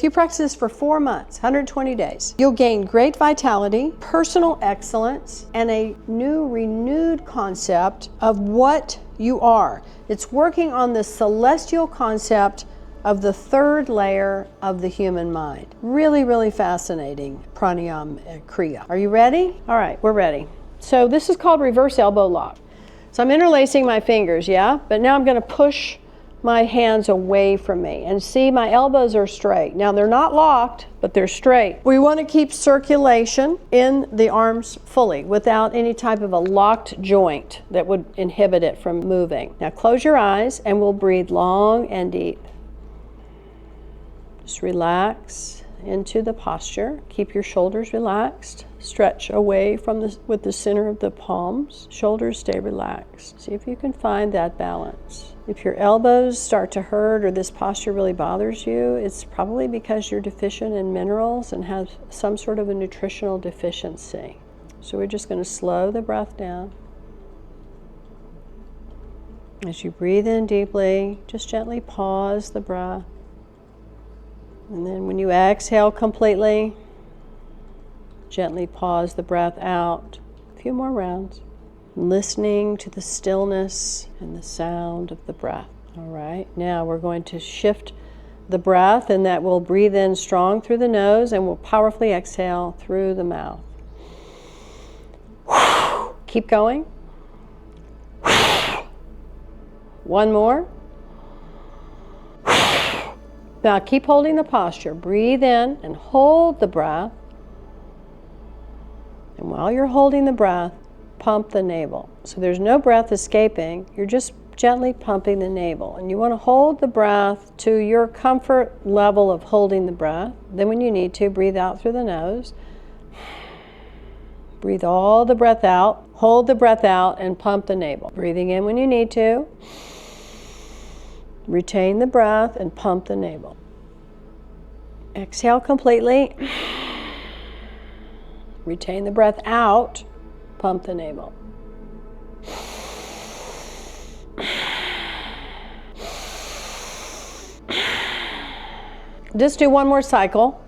If you practice this for 4 months, 120 days, you'll gain great vitality, personal excellence, and a new renewed concept of what you are. It's working on the celestial concept of the third layer of the human mind. Really, really fascinating pranayama and Kriya. Are you ready? All right, we're ready. So this is called reverse elbow lock. So I'm interlacing my fingers, yeah? But now I'm going to push my hands away from me, and see, my elbows are straight. Now they're not locked, but they're straight. We want to keep circulation in the arms fully without any type of a locked joint that would inhibit it from moving. Now close your eyes and we'll breathe long and deep. Just relax into the posture. Keep your shoulders relaxed. Stretch away from with the center of the palms. Shoulders stay relaxed. See if you can find that balance. If your elbows start to hurt or this posture really bothers you, it's probably because you're deficient in minerals and have some sort of a nutritional deficiency. So we're just going to slow the breath down. As you breathe in deeply, just gently pause the breath. And then when you exhale completely, gently pause the breath out. A few more rounds. Listening to the stillness and the sound of the breath. All right, now we're going to shift the breath, and that will breathe in strong through the nose and we'll powerfully exhale through the mouth. Keep going. One more. Now keep holding the posture. Breathe in and hold the breath. And while you're holding the breath, pump the navel. So there's no breath escaping. You're just gently pumping the navel. And you want to hold the breath to your comfort level of holding the breath. Then when you need to, breathe out through the nose. Breathe all the breath out. Hold the breath out and pump the navel. Breathing in when you need to. Retain the breath and pump the navel. Exhale completely. Retain the breath out. Pump the navel. Just do one more cycle.